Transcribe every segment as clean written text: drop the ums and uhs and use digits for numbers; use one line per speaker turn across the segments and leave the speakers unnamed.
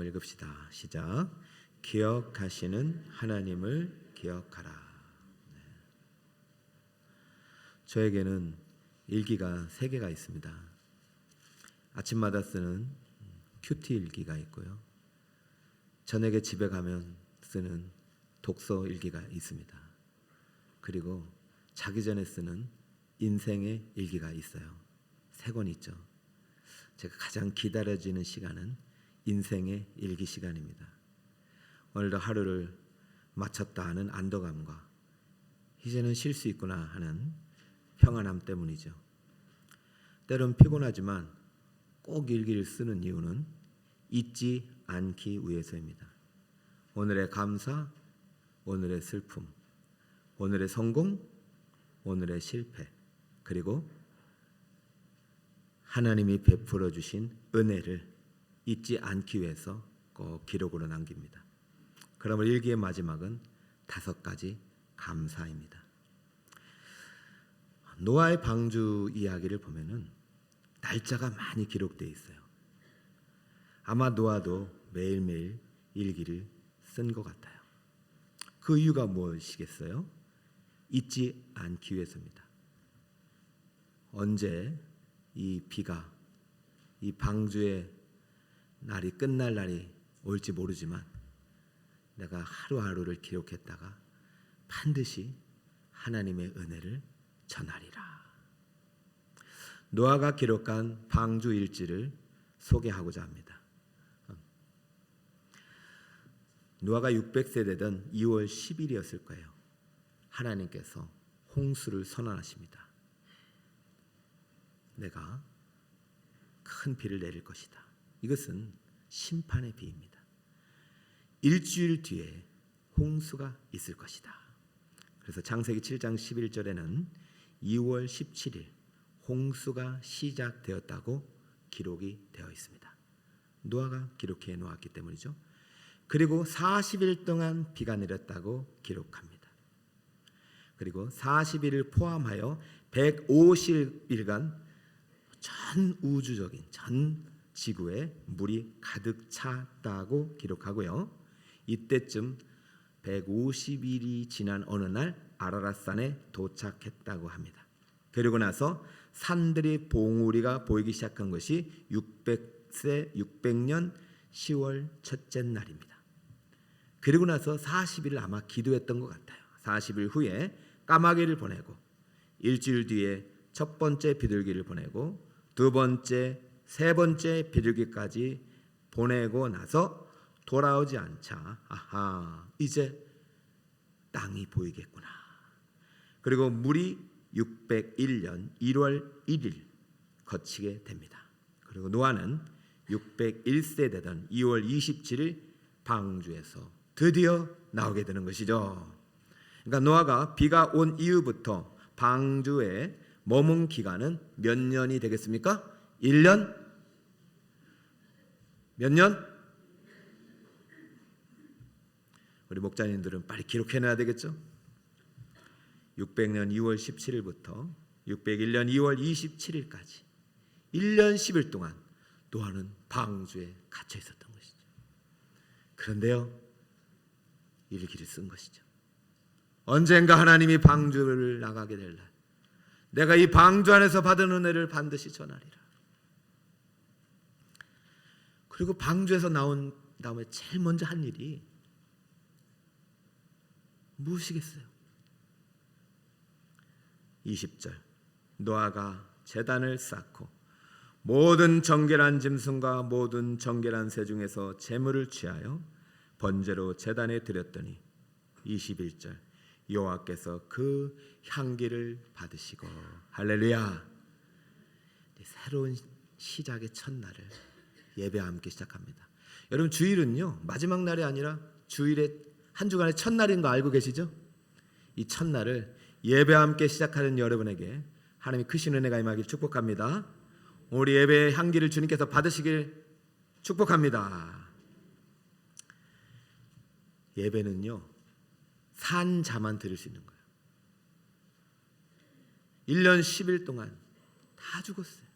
한번 읽읍시다. 시작. 기억하시는 하나님을 기억하라. 저에게는 일기가 3개가 있습니다. 아침마다 쓰는 큐티 일기가 있고요. 저녁에 집에 가면 쓰는 독서 일기가 있습니다. 그리고 자기 전에 쓰는 인생의 일기가 있어요. 3권 있죠. 제가 가장 기다려지는 시간은 인생의 일기 시간입니다. 오늘도 하루를 마쳤다 하는 안도감과 이제는 쉴 수 있구나 하는 평안함 때문이죠. 때론 피곤하지만 꼭 일기를 쓰는 이유는 잊지 않기 위해서입니다. 오늘의 감사, 오늘의 슬픔, 오늘의 성공, 오늘의 실패, 그리고 하나님이 베풀어 주신 은혜를 잊지 않기 위해서 꼭 기록으로 남깁니다. 그러면 일기의 마지막은 5가지 감사입니다. 노아의 방주 이야기를 보면은 날짜가 많이 기록되어 있어요. 아마 노아도 매일매일 일기를 쓴 것 같아요. 그 이유가 무엇이겠어요? 잊지 않기 위해서입니다. 언제 이 비가, 이 방주의 날이 끝날 날이 올지 모르지만 내가 하루하루를 기록했다가 반드시 하나님의 은혜를 전하리라. 노아가 기록한 방주 일지를 소개하고자 합니다. 노아가 600세 되던 2월 10일이었을 거예요. 하나님께서 홍수를 선언하십니다. 내가 큰 비를 내릴 것이다. 이것은 심판의 비입니다. 일주일 뒤에 홍수가 있을 것이다. 그래서 창세기 7장 11절에는 2월 17일 홍수가 시작되었다고 기록이 되어 있습니다. 노아가 기록해 놓았기 때문이죠. 그리고 40일 동안 비가 내렸다고 기록합니다. 그리고 40일을 포함하여 150일간 전 우주적인 전 지구에 물이 가득 찼다고 기록하고요. 이때쯤 150일이 지난 어느 날 아라랏산에 도착했다고 합니다. 그리고 나서 산들이 봉우리가 보이기 시작한 것이 600년 10월 첫째 날입니다. 그리고 나서 40일 아마 기도했던 것 같아요. 40일 후에 까마귀를 보내고 일주일 뒤에 첫 번째 비둘기를 보내고 두 번째, 세 번째 비둘기까지 보내고 나서 돌아오지 않자 이제 땅이 보이겠구나. 그리고 물이 601년 1월 1일 거치게 됩니다. 그리고 노아는 601세 되던 2월 27일 방주에서 드디어 나오게 되는 것이죠. 그러니까 노아가 비가 온 이후부터 방주에 머문 기간은 몇 년이 되겠습니까? 1년? 몇 년? 우리 목자님들은 빨리 기록해놔야 되겠죠? 600년 2월 17일부터 601년 2월 27일까지 1년 10일 동안 노아는 방주에 갇혀 있었던 것이죠. 그런데요, 일기를 쓴 것이죠. 언젠가 하나님이 방주를 나가게 될 날, 내가 이 방주 안에서 받은 은혜를 반드시 전하리라. 그리고 방주에서 나온 다음에 제일 먼저 한 일이 무엇이겠어요? 20절 노아가 제단을 쌓고 모든 정결한 짐승과 모든 정결한 새 중에서 제물을 취하여 번제로 제단에 드렸더니 21절 여호와께서 그 향기를 받으시고 할렐루야. 새로운 시작의 첫날을 예배와 함께 시작합니다. 여러분 주일은요 마지막 날이 아니라 주일의 한 주간의 첫날인 거 알고 계시죠? 이 첫날을 예배와 함께 시작하는 여러분에게 하나님의 크신 은혜가 임하길 축복합니다. 우리 예배의 향기를 주님께서 받으시길 축복합니다. 예배는요 산 자만 드릴 수 있는 거예요. 1년 10일 동안 다 죽었어요.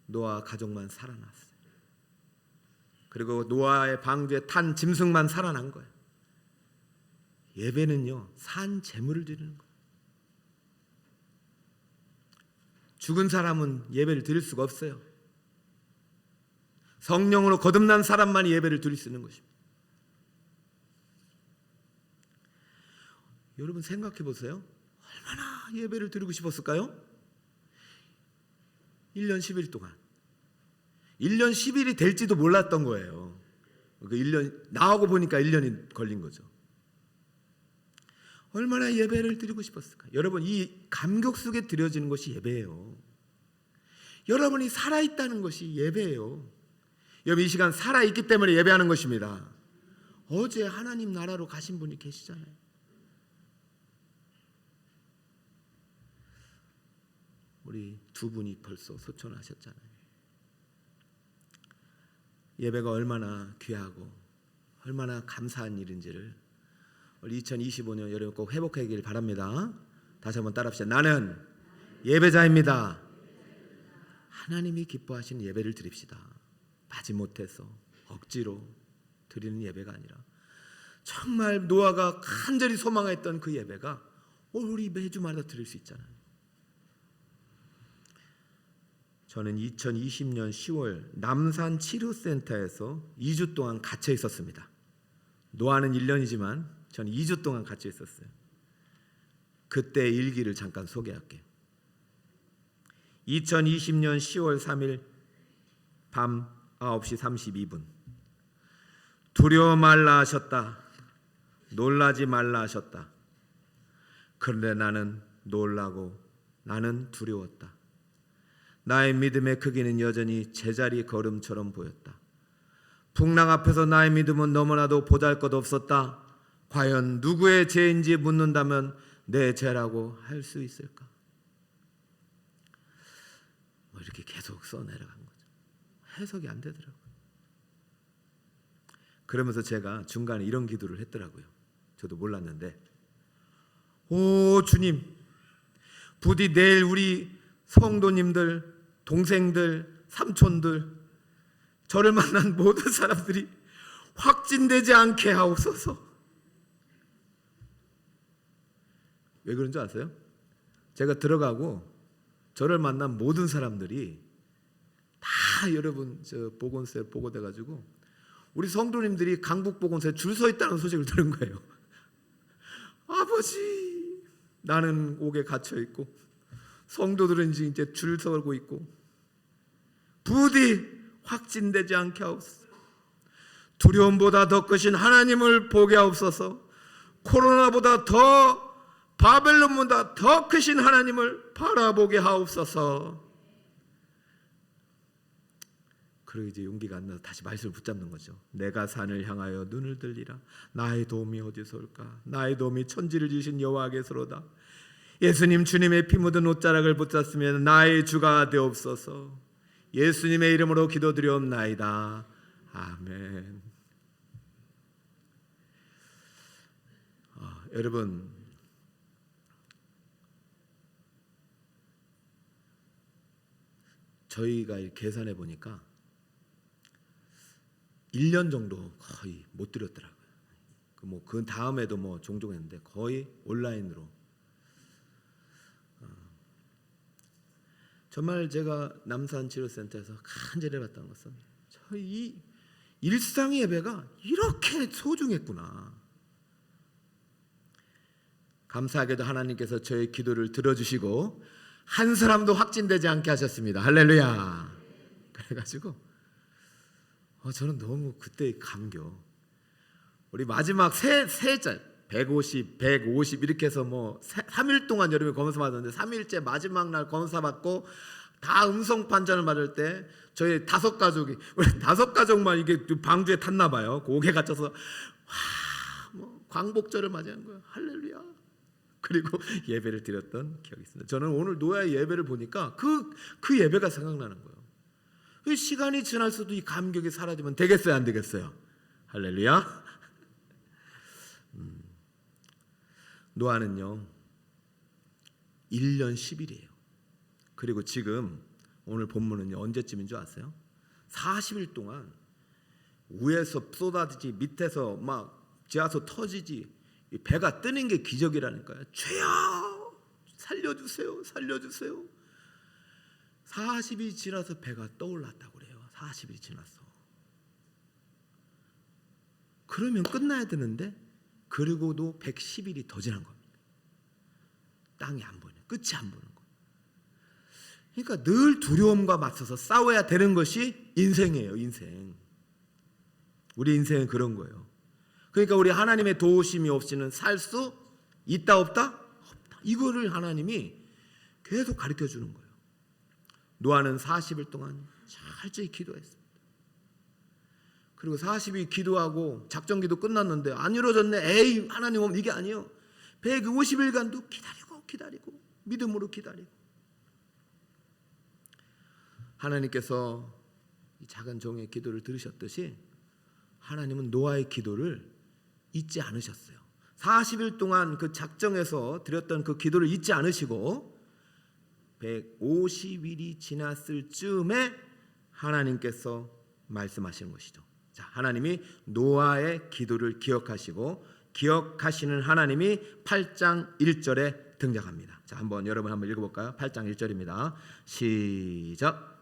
노아 가족만 살아났어요. 그리고 노아의 방주에 탄 짐승만 살아난 거예요. 예배는요, 산 제물을 드리는 거예요. 죽은 사람은 예배를 드릴 수가 없어요. 성령으로 거듭난 사람만이 예배를 드릴 수 있는 것입니다. 여러분 생각해 보세요. 얼마나 예배를 드리고 싶었을까요? 1년 10일 동안. 1년 10일이 될지도 몰랐던 거예요. 그 1년 나오고 보니까 1년이 걸린 거죠. 얼마나 예배를 드리고 싶었을까? 여러분, 이 감격 속에 드려지는 것이 예배예요. 여러분이 살아있다는 것이 예배예요. 여러분, 이 시간 살아있기 때문에 예배하는 것입니다. 어제 하나님 나라로 가신 분이 계시잖아요. 우리 두 분이 벌써 소천하셨잖아요. 예배가 얼마나 귀하고 얼마나 감사한 일인지를 우리 2025년 여러분 꼭 회복하길 바랍니다. 다시 한번 따라합시다. 나는 예배자입니다. 하나님이 기뻐하시는 예배를 드립시다. 마지못해서 억지로 드리는 예배가 아니라 정말 노아가 간절히 소망했던 그 예배가 우리 매주마다 드릴 수 있잖아요. 저는 2020년 10월 남산 치료센터에서 2주 동안 갇혀 있었습니다. 노아는 1년이지만 저는 2주 동안 갇혀 있었어요. 그때 일기를 잠깐 소개할게요. 2020년 10월 3일 밤 9시 32분. 두려워 말라 하셨다. 놀라지 말라 하셨다. 그런데 나는 놀라고 나는 두려웠다. 나의 믿음의 크기는 여전히 제자리 걸음처럼 보였다. 풍랑 앞에서 나의 믿음은 너무나도 보잘것없었다. 과연 누구의 죄인지 묻는다면 내 죄라고 할 수 있을까? 이렇게 계속 써내려간 거죠. 해석이 안 되더라고요. 그러면서 제가 중간에 이런 기도를 했더라고요. 저도 몰랐는데, 오 주님, 부디 내일 우리 성도님들, 동생들, 삼촌들, 저를 만난 모든 사람들이 확진되지 않게 하옵소서. 왜 그런 줄 아세요? 제가 들어가고 저를 만난 모든 사람들이 다 여러분 저 보건소에 보고돼가지고 우리 성도님들이 강북보건소에 줄 서 있다는 소식을 들은 거예요. 아버지, 나는 옥에 갇혀 있고 성도들은 이제 줄 서고 있고 부디 확진되지 않게 하옵소서. 두려움보다 더 크신 하나님을 보게 하옵소서. 코로나보다 더 바벨론보다 더 크신 하나님을 바라보게 하옵소서. 그리고 이제 용기가 안 나서 다시 말씀을 붙잡는 거죠. 내가 산을 향하여 눈을 들리라. 나의 도움이 어디서 올까? 나의 도움이 천지를 지으신 여호와께서로다. 예수님 주님의 피 묻은 옷자락을 붙잡으면 나의 주가 되옵소서. 예수님의 이름으로 기도드리옵나이다. 아멘. 여러분, 저희가 계산해 보니까 1년 정도 거의 못 드렸더라고요. 그 다음에도 종종 했는데 거의 온라인으로. 정말 제가 남산치료센터에서 간절히 봤던 것은 저희 이 일상 예배가 이렇게 소중했구나. 감사하게도 하나님께서 저의 기도를 들어주시고 한 사람도 확진되지 않게 하셨습니다. 할렐루야. 그래가지고 저는 너무 그때의 감격. 우리 마지막 세 달 150, 150 이렇게 해서 3일 동안 여러분이 검사 받았는데 3일째 마지막 날 검사 받고 다 음성 판정을 받을 때 저희 5가족이 우리 5가족만 이게 방주에 탔나 봐요. 고개 갇혀서 광복절을 맞이한 거예요. 할렐루야. 그리고 예배를 드렸던 기억이 있습니다. 저는 오늘 노아의 예배를 보니까 그 예배가 생각나는 거예요. 그 시간이 지날수도 이 감격이 사라지면 되겠어요, 안 되겠어요? 할렐루야. 노아는요 1년 10일이에요. 그리고 지금 오늘 본문은 언제쯤인 줄 아세요? 40일 동안 위에서 쏟아지지 밑에서 막 지하수 터지지 배가 뜨는 게 기적이라니까요. 죄야 살려주세요, 살려주세요. 40일이 지나서 배가 떠올랐다고 그래요. 40일이 지났어. 그러면 끝나야 되는데 그리고도 110일이 더 지난 겁니다. 땅이 안 보이는, 끝이 안 보이는 거예요. 그러니까 늘 두려움과 맞서서 싸워야 되는 것이 인생이에요. 인생. 우리 인생은 그런 거예요. 그러니까 우리 하나님의 도우심이 없이는 살 수 있다 없다? 없다. 이거를 하나님이 계속 가르쳐 주는 거예요. 노아는 40일 동안 철저히 기도했습니다. 그리고 40일 기도하고 작전기도 끝났는데 안 이루어졌네. 에이 하나님 이게 아니에요. 150일간도 기다리고 믿음으로 기다리고 하나님께서 이 작은 종의 기도를 들으셨듯이 하나님은 노아의 기도를 잊지 않으셨어요. 40일 동안 그 작정에서 드렸던 그 기도를 잊지 않으시고 150일이 지났을 즈음에 하나님께서 말씀하시는 것이죠. 자, 하나님이 노아의 기도를 기억하시고 기억하시는 하나님이 8장 1절에 등장합니다. 자, 여러분 한번 읽어볼까요? 8장 1절입니다. 시작.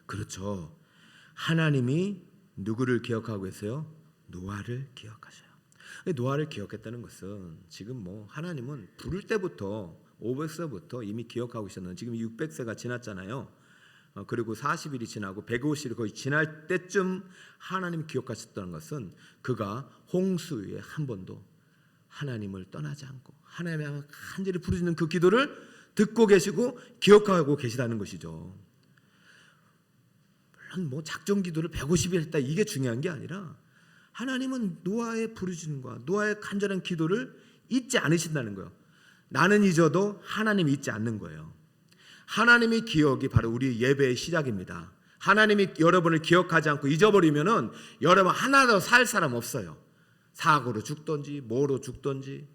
그렇죠. 하나님이 누구를 기억하고 계세요? 노아를 기억하셔요. 노아를 기억했다는 것은 지금 하나님은 부를 때부터 500세부터 이미 기억하고 있었는데 지금 600세가 지났잖아요. 그리고 40일이 지나고 150일이 거의 지날 때쯤 하나님 기억하셨다는 것은 그가 홍수 위에 한 번도 하나님을 떠나지 않고 하나님의 향해 간절히 부르짖는 그 기도를 듣고 계시고 기억하고 계시다는 것이죠. 물론 작전 기도를 150일 했다 이게 중요한 게 아니라 하나님은 노아의 부르짖음과 노아의 간절한 기도를 잊지 않으신다는 거예요. 나는 잊어도 하나님이 잊지 않는 거예요. 하나님의 기억이 바로 우리 예배의 시작입니다. 하나님이 여러분을 기억하지 않고 잊어버리면은 여러분 하나도 살 사람 없어요. 사고로 죽든지 뭐로 죽든지.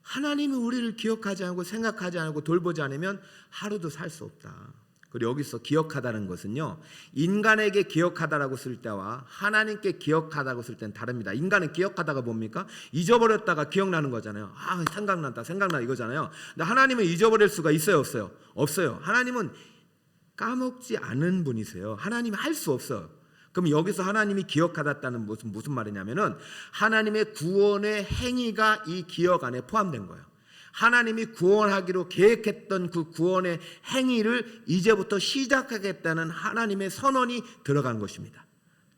하나님이 우리를 기억하지 않고 생각하지 않고 돌보지 않으면 하루도 살 수 없다. 그리고 여기서 기억하다는 것은요, 인간에게 기억하다라고 쓸 때와 하나님께 기억하다고 쓸 때는 다릅니다. 인간은 기억하다가 뭡니까? 잊어버렸다가 기억나는 거잖아요. 생각난다 이거잖아요. 근데 하나님은 잊어버릴 수가 있어요, 없어요? 없어요. 하나님은 까먹지 않은 분이세요. 하나님이 할 수 없어요. 그럼 여기서 하나님이 기억하다는 무슨 말이냐면은 하나님의 구원의 행위가 이 기억 안에 포함된 거예요. 하나님이 구원하기로 계획했던 그 구원의 행위를 이제부터 시작하겠다는 하나님의 선언이 들어간 것입니다.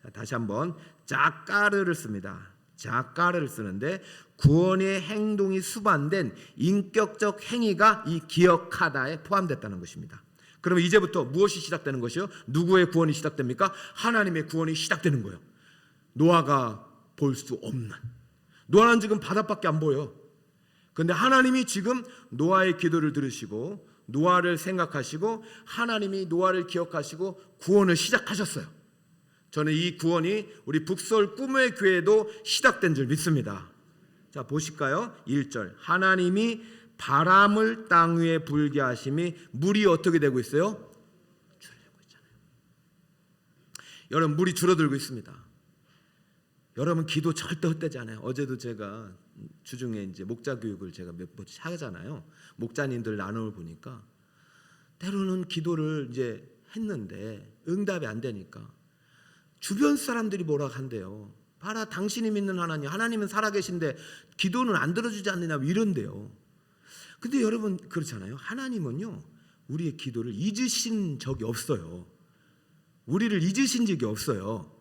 자, 다시 한번 자까르를 씁니다. 자까르를 쓰는데 구원의 행동이 수반된 인격적 행위가 이 기억하다에 포함됐다는 것입니다. 그러면 이제부터 무엇이 시작되는 것이요? 누구의 구원이 시작됩니까? 하나님의 구원이 시작되는 거예요. 노아가 볼 수 없는, 노아는 지금 바닷밖에 안 보여. 그런데 하나님이 지금 노아의 기도를 들으시고 노아를 생각하시고 하나님이 노아를 기억하시고 구원을 시작하셨어요. 저는 이 구원이 우리 북서울 꿈의 교회도 시작된 줄 믿습니다. 자, 보실까요? 1절 하나님이 바람을 땅 위에 불게 하심이 물이 어떻게 되고 있어요? 줄어들고 있잖아요. 여러분 물이 줄어들고 있습니다. 여러분 기도 절대 헛되지 않아요. 어제도 제가 주중에 이제 목자 교육을 제가 몇 번씩 하잖아요. 목자님들 나눔을 보니까 때로는 기도를 이제 했는데 응답이 안 되니까 주변 사람들이 뭐라 한대요. 봐라 당신이 믿는 하나님, 하나님은 살아계신데 기도는 안 들어주지 않느냐 이런데요. 근데 여러분 그렇잖아요. 하나님은요 우리의 기도를 잊으신 적이 없어요. 우리를 잊으신 적이 없어요.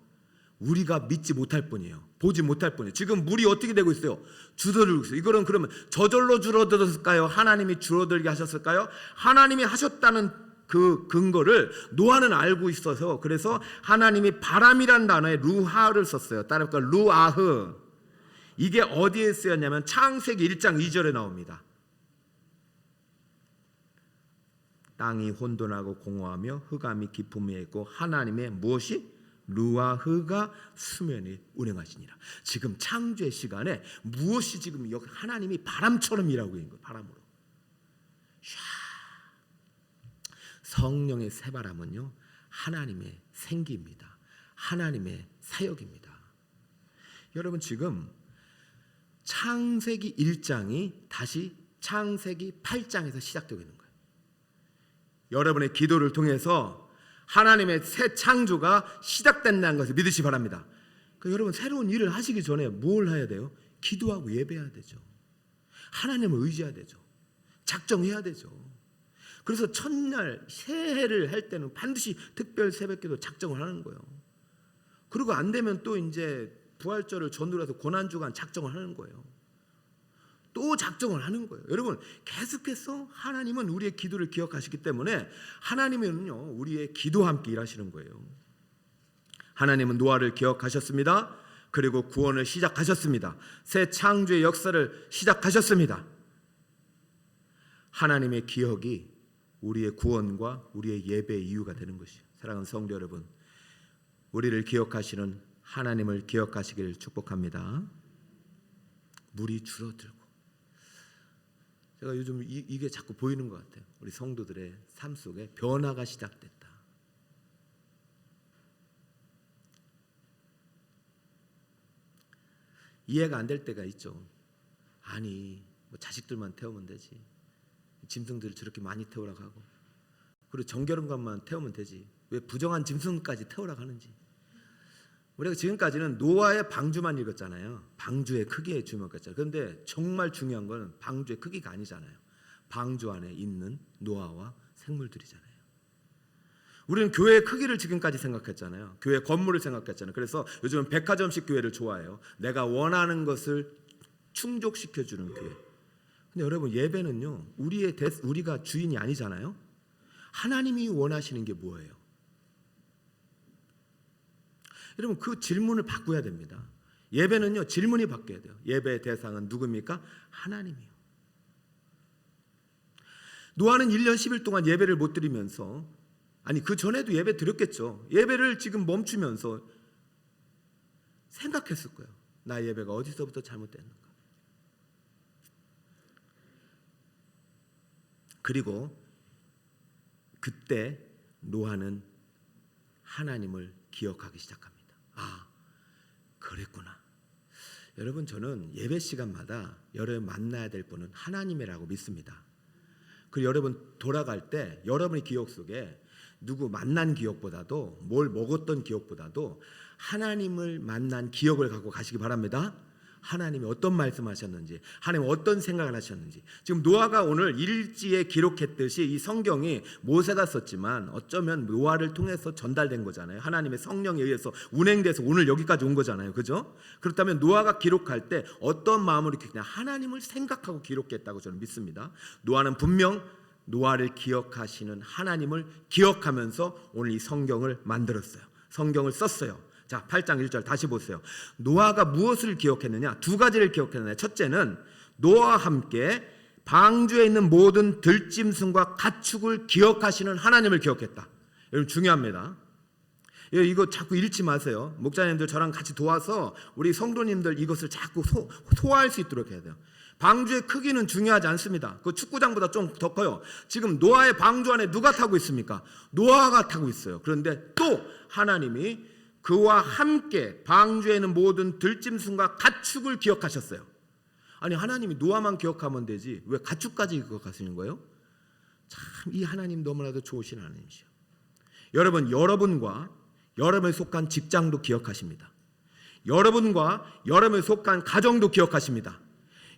우리가 믿지 못할 뿐이에요. 보지 못할 뿐이에요. 지금 물이 어떻게 되고 있어요? 줄어들고 있어요. 이거는 그러면 저절로 줄어들었을까요? 하나님이 줄어들게 하셨을까요? 하나님이 하셨다는 그 근거를 노아는 알고 있어서 그래서 하나님이 바람이라는 단어에 루하를 썼어요. 따라서 루아흐. 이게 어디에 쓰였냐면 창세기 1장 2절에 나옵니다. 땅이 혼돈하고 공허하며 흑암이 깊음에 있고 하나님의 무엇이? 루아흐가 수면에 운행하시니라. 지금 창조의 시간에 무엇이 지금 여기 하나님이 바람처럼 일하고 있는 거예요. 바람으로. 성령의 새바람은요, 하나님의 생기입니다. 하나님의 사역입니다. 여러분, 지금 창세기 1장이 다시 창세기 8장에서 시작되고 있는 거예요. 여러분의 기도를 통해서 하나님의 새 창조가 시작된다는 것을 믿으시 바랍니다. 여러분, 새로운 일을 하시기 전에 뭘 해야 돼요? 기도하고 예배해야 되죠. 하나님을 의지해야 되죠. 작정해야 되죠. 그래서 첫날 새해를 할 때는 반드시 특별 새벽기도 작정을 하는 거예요. 그리고 안 되면 또 이제 부활절을 전후로 해서 고난주간 작정을 하는 거예요. 또 작정을 하는 거예요. 여러분, 계속해서 하나님은 우리의 기도를 기억하시기 때문에 하나님은요, 우리의 기도와 함께 일하시는 거예요. 하나님은 노아를 기억하셨습니다. 그리고 구원을 시작하셨습니다. 새 창조의 역사를 시작하셨습니다. 하나님의 기억이 우리의 구원과 우리의 예배의 이유가 되는 것이에요. 사랑하는 성도 여러분, 우리를 기억하시는 하나님을 기억하시기를 축복합니다. 물이 줄어들고, 제가 요즘 이게 자꾸 보이는 것 같아요. 우리 성도들의 삶 속에 변화가 시작됐다. 이해가 안 될 때가 있죠. 아니, 뭐 자식들만 태우면 되지, 짐승들을 저렇게 많이 태우라고 하고, 그리고 정결한 태우면 되지, 왜 부정한 짐승까지 태우라고 하는지. 우리가 지금까지는 노아의 방주만 읽었잖아요. 방주의 크기에 주목했잖아요. 그런데 정말 중요한 건 방주의 크기가 아니잖아요. 방주 안에 있는 노아와 생물들이잖아요. 우리는 교회의 크기를 지금까지 생각했잖아요. 교회 건물을 생각했잖아요. 그래서 요즘은 백화점식 교회를 좋아해요. 내가 원하는 것을 충족시켜주는 교회. 근데 여러분, 예배는요, 우리가 주인이 아니잖아요. 하나님이 원하시는 게 뭐예요? 여러분, 그 질문을 바꿔야 됩니다. 예배는요, 질문이 바뀌어야 돼요. 예배의 대상은 누굽니까? 하나님이요. 노아는 1년 10일 동안 예배를 못 드리면서, 아니 그 전에도 예배 드렸겠죠. 예배를 지금 멈추면서 생각했을 거예요. 나 예배가 어디서부터 잘못됐는가. 그리고 그때 노아는 하나님을 기억하기 시작합니다. 아, 그랬구나. 여러분, 저는 예배 시간마다 여러분 만나야 될 분은 하나님이라고 믿습니다. 그리고 여러분 돌아갈 때 여러분의 기억 속에 누구 만난 기억보다도, 뭘 먹었던 기억보다도 하나님을 만난 기억을 갖고 가시기 바랍니다. 하나님이 어떤 말씀하셨는지, 하나님 어떤 생각을 하셨는지. 지금 노아가 오늘 일지에 기록했듯이 이 성경이 모세가 썼지만 어쩌면 노아를 통해서 전달된 거잖아요. 하나님의 성령에 의해서 운행돼서 오늘 여기까지 온 거잖아요. 그죠? 그렇다면 노아가 기록할 때 어떤 마음으로 그냥 하나님을 생각하고 기록했다고 저는 믿습니다. 노아는 분명 노아를 기억하시는 하나님을 기억하면서 오늘 이 성경을 만들었어요. 성경을 썼어요. 자, 8장 1절 다시 보세요. 노아가 무엇을 기억했느냐? 두 가지를 기억했느냐? 첫째는 노아와 함께 방주에 있는 모든 들짐승과 가축을 기억하시는 하나님을 기억했다. 여러분, 중요합니다. 이거 자꾸 잃지 마세요. 목자님들 저랑 같이 도와서 우리 성도님들 이것을 자꾸 소화할 수 있도록 해야 돼요. 방주의 크기는 중요하지 않습니다. 그 축구장보다 좀 더 커요. 지금 노아의 방주 안에 누가 타고 있습니까? 노아가 타고 있어요. 그런데 또 하나님이 그와 함께 방주에 있는 모든 들짐승과 가축을 기억하셨어요. 아니, 하나님이 노아만 기억하면 되지 왜 가축까지 기억하시는 거예요? 참, 이 하나님 너무나도 좋으신 하나님이시죠. 여러분, 여러분과 여러분에 속한 직장도 기억하십니다. 여러분과 여러분에 속한 가정도 기억하십니다.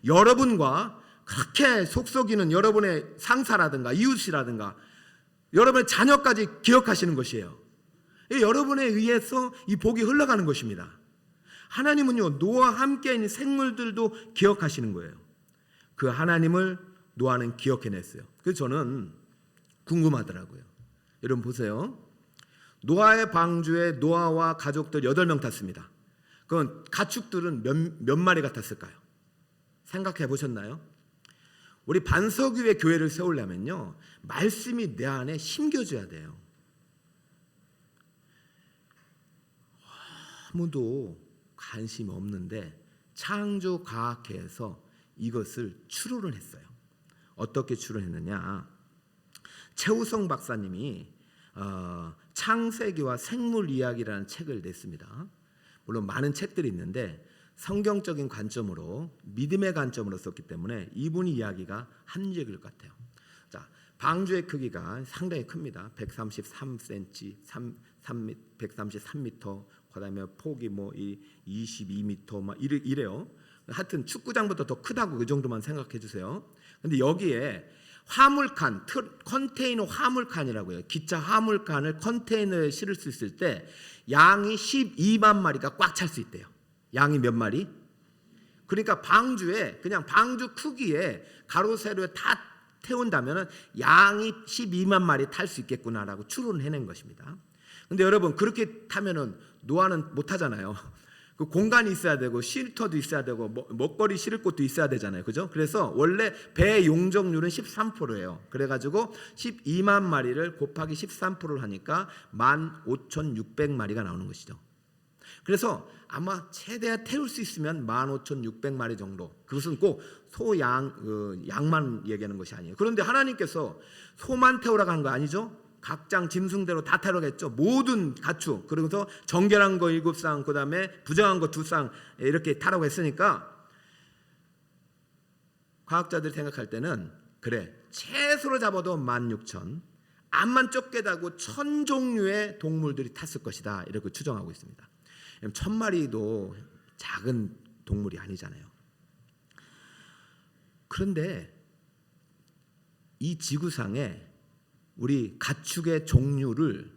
여러분과 그렇게 속썩이는 여러분의 상사라든가 이웃이라든가 여러분의 자녀까지 기억하시는 것이에요. 여러분에 의해서 이 복이 흘러가는 것입니다. 하나님은요, 노아와 함께 있는 생물들도 기억하시는 거예요. 그 하나님을 노아는 기억해냈어요. 그래서 저는 궁금하더라고요. 여러분 보세요. 노아의 방주에 노아와 가족들 8명 탔습니다. 그럼 가축들은 몇 마리가 탔을까요? 생각해 보셨나요? 우리 반석위의 교회를 세우려면요, 말씀이 내 안에 심겨져야 돼요. 아무도 관심이 없는데 창조과학회에서 이것을 추론을 했어요. 어떻게 추론했느냐? 최우성 박사님이 창세기와 생물 이야기라는 책을 냈습니다. 물론 많은 책들이 있는데 성경적인 관점으로, 믿음의 관점으로 썼기 때문에 이분이 이야기가 합리적일 것 같아요. 자, 방주의 크기가 상당히 큽니다. 133cm, 133m, 그다음에 폭이 22m 이래요. 하여튼 축구장보다 더 크다고 그 정도만 생각해 주세요. 근데 여기에 화물칸, 컨테이너 화물칸이라고 해요. 기차 화물칸을 컨테이너에 실을 수 있을 때 양이 12만 마리가 꽉 찰 수 있대요. 양이 몇 마리? 그러니까 방주에, 그냥 방주 크기에 가로 세로에 다 태운다면 양이 12만 마리 탈 수 있겠구나라고 추론을 해낸 것입니다. 근데 여러분, 그렇게 타면은 노아는 못 타잖아요. 그 공간이 있어야 되고 쉼터도 있어야 되고 먹거리 실을 곳도 있어야 되잖아요. 그죠? 그래서 원래 배 용적률은 13%예요. 그래가지고 12만 마리를 곱하기 13%를 하니까 15,600마리가 나오는 것이죠. 그래서 아마 최대한 태울 수 있으면 15,600마리 정도. 그것은 꼭 양만 얘기하는 것이 아니에요. 그런데 하나님께서 소만 태우라고 한 거 아니죠? 각장 짐승대로 다 태우라겠죠. 모든 가축, 그러면서 정결한 거 7쌍, 그 다음에 부정한 거 2쌍 이렇게 타라고 했으니까 과학자들이 생각할 때는 그래, 최소로 잡아도 16,000, 암만 좁게 다고 1,000종류의 동물들이 탔을 것이다, 이렇게 추정하고 있습니다. 1,000마리도 작은 동물이 아니잖아요. 그런데 이 지구상에 우리 가축의 종류를,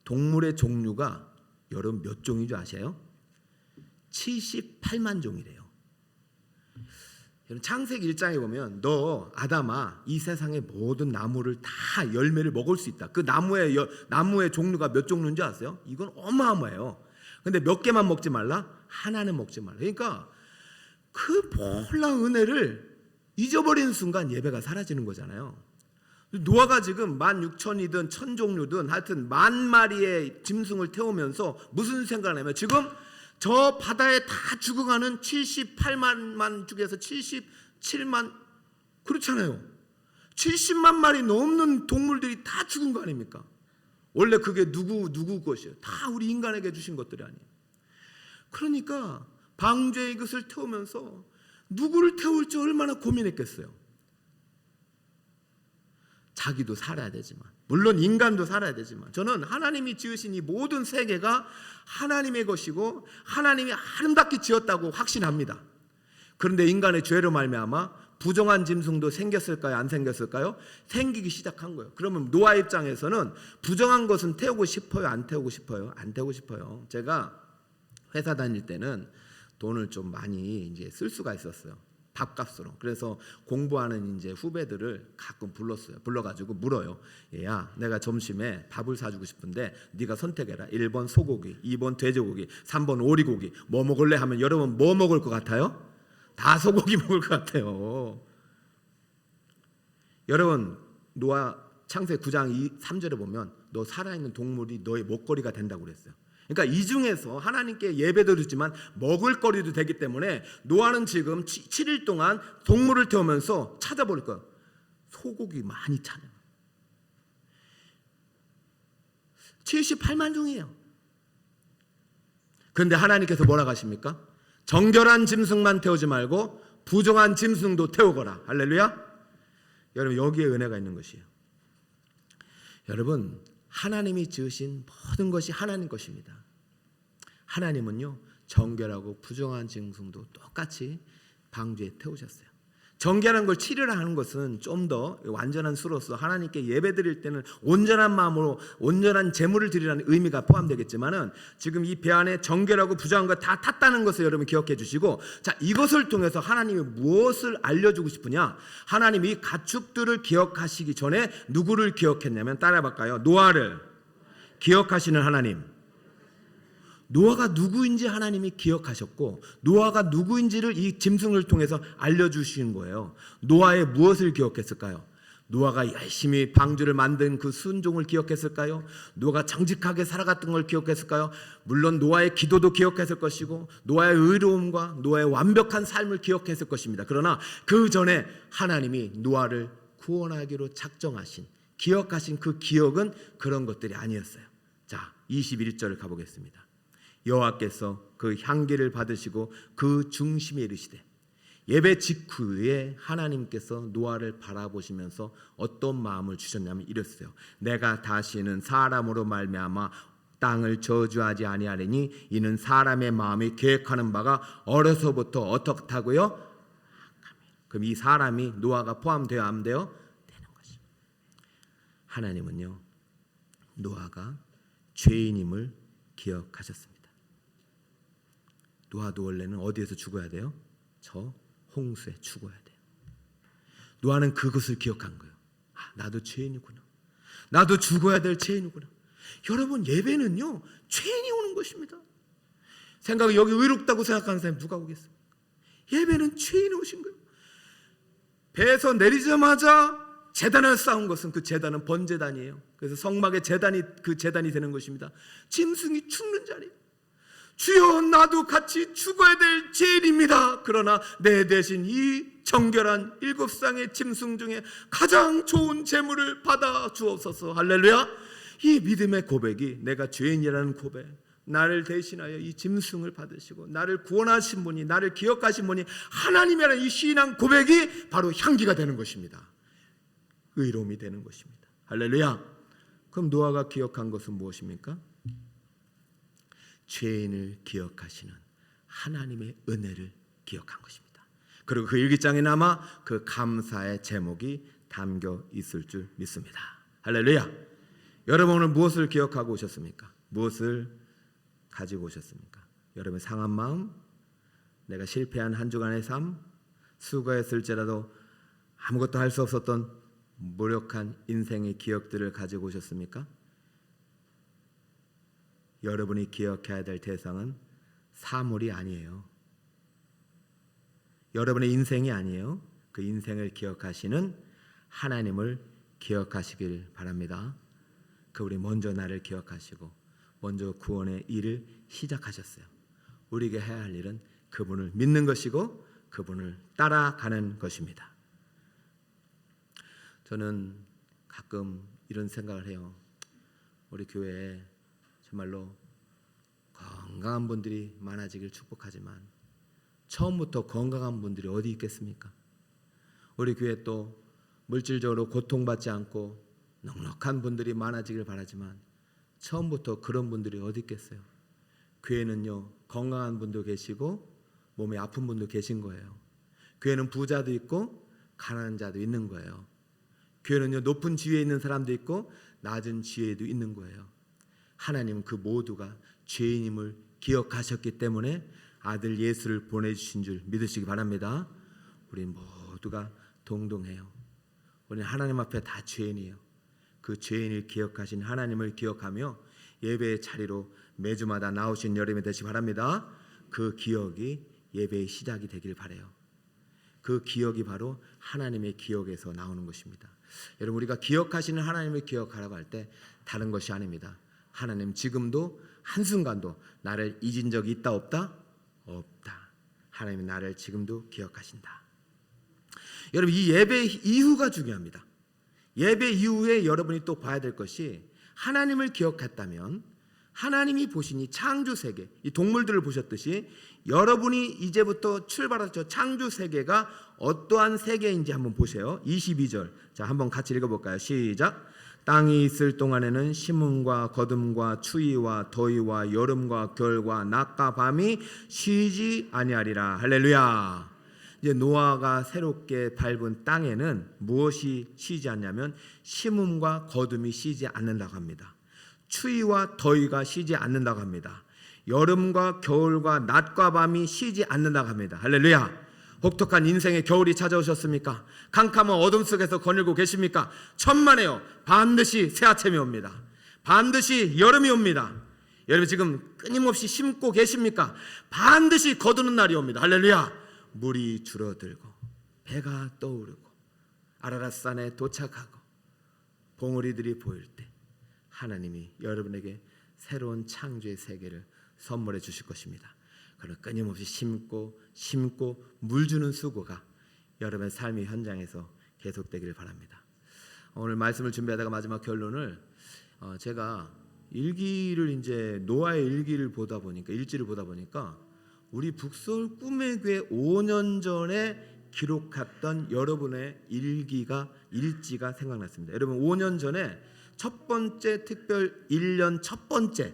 동물의 종류가 여러분 몇 종인 줄 아세요? 78만 종이래요. 창세기 1장에 보면 너 아담아, 이 세상의 모든 나무를 다 열매를 먹을 수 있다. 그 나무의 종류가 몇 종류인 줄 아세요? 이건 어마어마해요. 근데 몇 개만 먹지 말라? 하나는 먹지 말라. 그러니까 그 놀라운 은혜를 잊어버리는 순간 예배가 사라지는 거잖아요. 노아가 지금 16,000이든 1,000종류든 하여튼 10,000마리의 짐승을 태우면서 무슨 생각을 하냐면 지금 저 바다에 다 죽어가는 78만 중에서 77만, 그렇잖아요. 70만 마리 넘는 동물들이 다 죽은 거 아닙니까? 원래 그게 누구 것이에요? 다 우리 인간에게 주신 것들이 아니에요. 그러니까 방주에 이것을 태우면서 누구를 태울지 얼마나 고민했겠어요. 자기도 살아야 되지만, 물론 인간도 살아야 되지만, 저는 하나님이 지으신 이 모든 세계가 하나님의 것이고 하나님이 아름답게 지었다고 확신합니다. 그런데 인간의 죄로 말미암아 부정한 짐승도 생겼을까요? 안 생겼을까요? 생기기 시작한 거예요. 그러면 노아 입장에서는 부정한 것은 태우고 싶어요? 안 태우고 싶어요? 안 태우고 싶어요. 제가 회사 다닐 때는 돈을 좀 많이 이제 쓸 수가 있었어요. 밥값으로. 그래서 공부하는 이제 후배들을 가끔 불러가지고 물어요. 얘야, 내가 점심에 밥을 사주고 싶은데 네가 선택해라. 1번 소고기, 2번 돼지고기, 3번 오리고기. 뭐 먹을래? 하면 여러분 뭐 먹을 것 같아요? 다 소고기 먹을 것 같아요. 여러분, 노아 창세기 9장 3절에 보면 너 살아있는 동물이 너의 먹거리가 된다고 그랬어요. 그러니까 이 중에서 하나님께 예배도 드리지만 먹을 거리도 되기 때문에 노아는 지금 7일 동안 동물을 태우면서 찾아볼 거예요. 소고기 많이 찾아요. 78만 종이에요. 그런데 하나님께서 뭐라고 하십니까? 정결한 짐승만 태우지 말고 부정한 짐승도 태우거라. 할렐루야. 여러분, 여기에 은혜가 있는 것이에요. 여러분, 하나님이 지으신 모든 것이 하나님 것입니다. 하나님은요, 정결하고 부정한 짐승도 똑같이 방주에 태우셨어요. 정결한 걸 치르라 하는 것은 좀 더 완전한 수로서 하나님께 예배 드릴 때는 온전한 마음으로 온전한 제물을 드리라는 의미가 포함되겠지만은 지금 이 배 안에 정결하고 부정한 거 다 탔다는 것을 여러분 기억해 주시고, 자, 이것을 통해서 하나님이 무엇을 알려주고 싶으냐? 하나님이 가축들을 기억하시기 전에 누구를 기억했냐면, 따라해볼까요? 노아를 기억하시는 하나님. 노아가 누구인지 하나님이 기억하셨고, 노아가 누구인지를 이 짐승을 통해서 알려주신 거예요. 노아의 무엇을 기억했을까요? 노아가 열심히 방주를 만든 그 순종을 기억했을까요? 노아가 정직하게 살아갔던 걸 기억했을까요? 물론 노아의 기도도 기억했을 것이고 노아의 의로움과 노아의 완벽한 삶을 기억했을 것입니다. 그러나 그 전에 하나님이 노아를 구원하기로 작정하신, 기억하신 그 기억은 그런 것들이 아니었어요. 자, 21절 가보겠습니다. 여호와께서 그 향기를 받으시고 그 중심에 이르시되, 예배 직후에 하나님께서 노아를 바라보시면서 어떤 마음을 주셨냐면 이랬어요. 내가 다시는 사람으로 말미암아 땅을 저주하지 아니하리니 이는 사람의 마음이 계획하는 바가 어려서부터 어떻다고요? 그럼 이 사람이 노아가 포함되어 안 돼요? 되는 것입니다. 하나님은요, 노아가 죄인임을 기억하셨습니다. 노아도 원래는 어디에서 죽어야 돼요? 저 홍수에 죽어야 돼요. 노아는 그것을 기억한 거예요. 나도 죄인이구나. 나도 죽어야 될 죄인이구나. 여러분, 예배는요 죄인이 오는 것입니다. 생각이 여기 의롭다고 생각하는 사람이 누가 오겠어요? 예배는 죄인이 오신 거예요. 배에서 내리자마자 제단을 쌓은 것은 그 제단은 번제단이에요. 그래서 성막의 제단이 그 제단이 되는 것입니다. 짐승이 죽는 자리예요. 주여, 나도 같이 죽어야 될 죄인입니다. 그러나 내 대신 이 정결한 7쌍의 짐승 중에 가장 좋은 제물을 받아 주옵소서. 할렐루야. 이 믿음의 고백이, 내가 죄인이라는 고백, 나를 대신하여 이 짐승을 받으시고 나를 구원하신 분이, 나를 기억하신 분이 하나님이라는 이 신앙 고백이 바로 향기가 되는 것입니다. 의로움이 되는 것입니다. 할렐루야. 그럼 노아가 기억한 것은 무엇입니까? 죄인을 기억하시는 하나님의 은혜를 기억한 것입니다. 그리고 그 일기장에 아마 그 감사의 제목이 담겨 있을 줄 믿습니다. 할렐루야. 여러분, 오늘 무엇을 기억하고 오셨습니까? 무엇을 가지고 오셨습니까? 여러분의 상한 마음, 내가 실패한 한 주간의 삶, 수고했을지라도 아무것도 할 수 없었던 무력한 인생의 기억들을 가지고 오셨습니까? 여러분이 기억해야 될 대상은 사물이 아니에요. 여러분의 인생이 아니에요. 그 인생을 기억하시는 하나님을 기억하시길 바랍니다. 그분이 먼저 나를 기억하시고 먼저 구원의 일을 시작하셨어요. 우리에게 해야 할 일은 그분을 믿는 것이고 그분을 따라가는 것입니다. 저는 가끔 이런 생각을 해요. 우리 교회에 정말로 건강한 분들이 많아지길 축복하지만 처음부터 건강한 분들이 어디 있겠습니까? 우리 교회 또 물질적으로 고통받지 않고 넉넉한 분들이 많아지길 바라지만 처음부터 그런 분들이 어디 있겠어요? 교회는요, 건강한 분도 계시고 몸에 아픈 분도 계신 거예요. 교회는 부자도 있고 가난한 자도 있는 거예요. 교회는요, 높은 지위에 있는 사람도 있고 낮은 지위에도 있는 거예요. 하나님은 그 모두가 죄인임을 기억하셨기 때문에 아들 예수를 보내주신 줄 믿으시기 바랍니다. 우리 모두가 동등해요. 우리는 하나님 앞에 다 죄인이에요. 그 죄인을 기억하신 하나님을 기억하며 예배의 자리로 매주마다 나오신 여러분이 되시기 바랍니다. 그 기억이 예배의 시작이 되길 바라요. 그 기억이 바로 하나님의 기억에서 나오는 것입니다. 여러분, 우리가 기억하시는 하나님을 기억하라고 할 때 다른 것이 아닙니다. 하나님 지금도 한순간도 나를 잊은 적이 있다 없다? 없다. 하나님이 나를 지금도 기억하신다. 여러분, 이 예배 이후가 중요합니다. 예배 이후에 여러분이 또 봐야 될 것이, 하나님을 기억했다면 하나님이 보신 이 창조 세계, 이 동물들을 보셨듯이 여러분이 이제부터 출발하죠. 창조 세계가 어떠한 세계인지 한번 보세요. 22절. 자, 한번 같이 읽어볼까요? 시작. 땅이 있을 동안에는 심음과 거둠과 추위와 더위와 여름과 겨울과 낮과 밤이 쉬지 아니하리라. 할렐루야. 이제 노아가 새롭게 밟은 땅에는 무엇이 쉬지 않냐면 심음과 거둠이 쉬지 않는다고 합니다. 추위와 더위가 쉬지 않는다고 합니다. 여름과 겨울과 낮과 밤이 쉬지 않는다고 합니다. 할렐루야. 혹독한 인생의 겨울이 찾아오셨습니까? 캄캄한 어둠 속에서 거닐고 계십니까? 천만에요. 반드시 새아침이 옵니다. 반드시 여름이 옵니다. 여러분 지금 끊임없이 심고 계십니까? 반드시 거두는 날이 옵니다. 할렐루야. 물이 줄어들고 배가 떠오르고 아라랏산에 도착하고 봉우리들이 보일 때 하나님이 여러분에게 새로운 창조의 세계를 선물해 주실 것입니다. 그런 끊임없이 심고 물 주는 수고가 여러분의 삶의 현장에서 계속되기를 바랍니다. 오늘 말씀을 준비하다가 마지막 결론을 제가 일기를 이제 노아의 일지를 보다 보니까 우리 북서울 꿈의 교회 5년 전에 기록했던 여러분의 일지가 생각났습니다. 여러분 5년 전에 첫 번째 특별 1년 첫 번째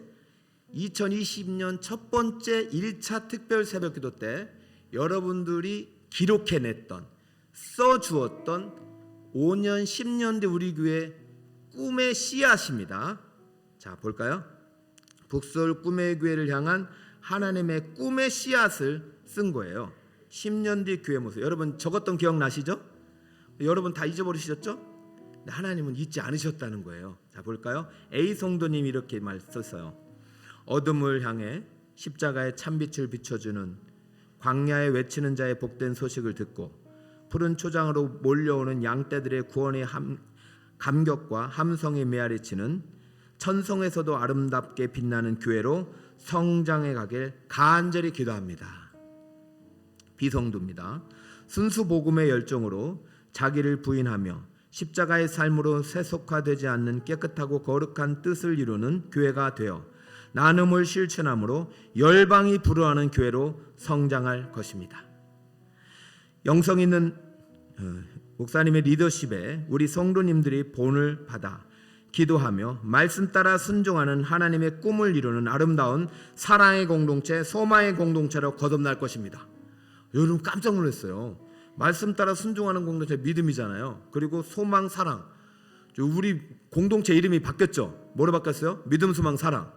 2020년 첫 번째 1차 특별 새벽기도 때 여러분들이 기록해냈던 써주었던 5년 10년 뒤 우리 교회 꿈의 씨앗입니다. 자 볼까요? 북서울 꿈의 교회를 향한 하나님의 꿈의 씨앗을 쓴 거예요. 10년 뒤 교회 모습. 여러분 적었던 기억나시죠? 여러분 다 잊어버리셨죠? 하나님은 잊지 않으셨다는 거예요. 자 볼까요? A 성도님이 이렇게 말 썼어요. 어둠을 향해 십자가의 참빛을 비춰주는 광야에 외치는 자의 복된 소식을 듣고 푸른 초장으로 몰려오는 양떼들의 구원의 감격과 함성이 메아리치는 천성에서도 아름답게 빛나는 교회로 성장해 가길 간절히 기도합니다. 비성도입니다. 순수 복음의 열정으로 자기를 부인하며 십자가의 삶으로 세속화되지 않는 깨끗하고 거룩한 뜻을 이루는 교회가 되어 나눔을 실천함으로 열방이 부러워하는 교회로 성장할 것입니다. 영성 있는 목사님의 리더십에 우리 성도님들이 본을 받아 기도하며 말씀 따라 순종하는 하나님의 꿈을 이루는 아름다운 사랑의 공동체, 소망의 공동체로 거듭날 것입니다. 여러분 깜짝 놀랐어요. 말씀 따라 순종하는 공동체 믿음이잖아요. 그리고 소망, 사랑. 우리 공동체 이름이 바뀌었죠. 뭐로 바뀌었어요? 믿음, 소망, 사랑.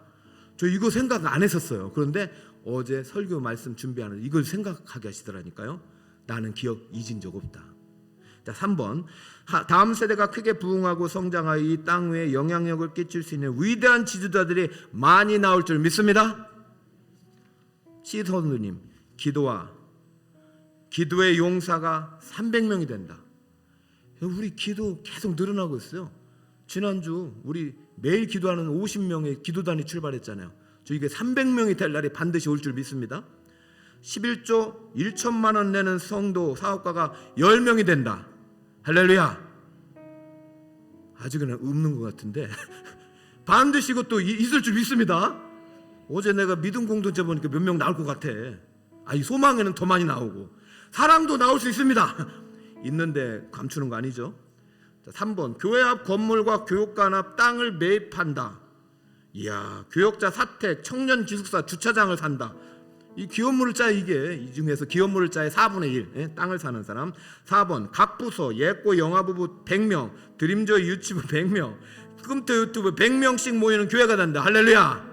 저 이거 생각 안 했었어요. 그런데 어제 설교 말씀 준비하는 이걸 생각하게 하시더라니까요. 나는 기억 잊은 적 없다. 자, 3번. 다음 세대가 크게 부흥하고 성장하여 이 땅 위에 영향력을 끼칠 수 있는 위대한 지도자들이 많이 나올 줄 믿습니다. C 선우님, 기도의 용사가 300명이 된다. 우리 기도 계속 늘어나고 있어요. 지난주 우리 매일 기도하는 50명의 기도단이 출발했잖아요. 저 이게 300명이 될 날이 반드시 올 줄 믿습니다. 11조 1천만 원 내는 성도 사업가가 10명이 된다. 할렐루야. 아직은 없는 것 같은데 반드시 이것도 있을 줄 믿습니다. 어제 내가 믿음 공동체 보니까 몇 명 나올 것 같아. 이 소망에는 더 많이 나오고 사랑도 나올 수 있습니다. 있는데 감추는 거 아니죠? 3번. 교회 앞 건물과 교육관 앞 땅을 매입한다. 이야, 교역자 사택, 청년 기숙사 주차장을 산다. 이 기업물을 짜요. 이게 이 중에서 기업물을 짜요 4분의 1 땅을 사는 사람. 4번. 각 부서 예고 영화부부 100명, 드림조이 유치부 100명, 꿈터 유튜브 100명씩 모이는 교회가 된다. 할렐루야.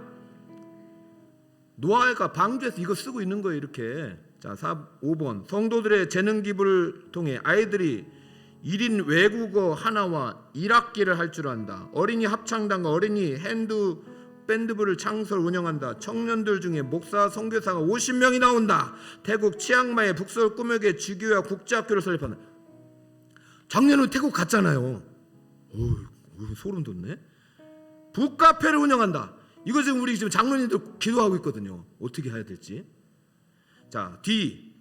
노아가 방주에서 이거 쓰고 있는 거예요. 이렇게. 자, 5번. 성도들의 재능 기부를 통해 아이들이 1인 외국어 하나와 1학기를 할 줄 안다. 어린이 합창단과 어린이 핸드 밴드부를 창설 운영한다. 청년들 중에 목사 선교사가 50명이 나온다. 태국 치앙마이 북서울 꿈에게 주교와 국제학교를 설립한다. 작년에 태국 갔잖아요. 소름 돋네. 북카페를 운영한다. 이거 지금 우리 지금 장로님들 기도하고 있거든요. 어떻게 해야 될지. 자, D.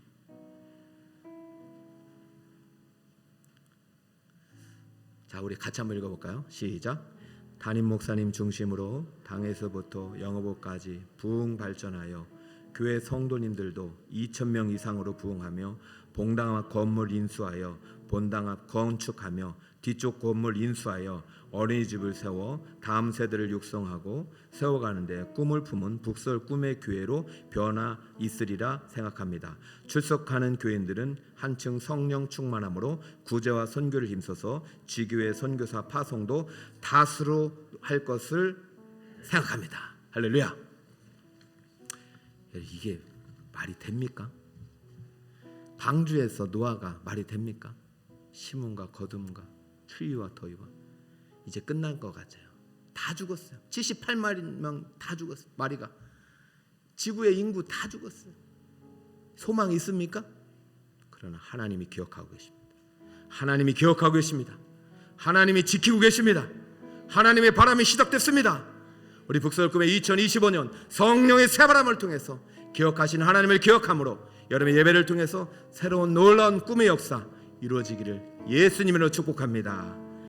자, 우리 같이 한번 읽어볼까요? 시작. 담임 목사님 중심으로 당에서부터 영어부까지 부흥 발전하여 교회 성도님들도 2,000명 이상으로 부흥하며 봉당 앞 건물 인수하여 본당 앞 건축하며 뒤쪽 건물 인수하여 어린이집을 세워 다음 세대를 육성하고 세워가는데 꿈을 품은 북서울 꿈의 교회로 변화 있으리라 생각합니다. 출석하는 교인들은 한층 성령 충만함으로 구제와 선교를 힘써서 지교회 선교사 파송도 다수로 할 것을 생각합니다. 할렐루야. 이게 말이 됩니까? 방주에서 노아가 말이 됩니까? 시몬과 거둠과 트리와 더이와 이제 끝난 것 같아요. 다 죽었어요. 78명 다 죽었어요. 마리가 지구의 인구 다 죽었어요. 소망이 있습니까? 그러나 하나님이 기억하고 계십니다. 하나님이 기억하고 계십니다. 하나님이 지키고 계십니다. 하나님의 바람이 시작됐습니다. 우리 북서울꿈의 2025년 성령의 새바람을 통해서 기억하신 하나님을 기억함으로 여러분의 예배를 통해서 새로운 놀라운 꿈의 역사 이루어지기를 예수님으로 축복합니다.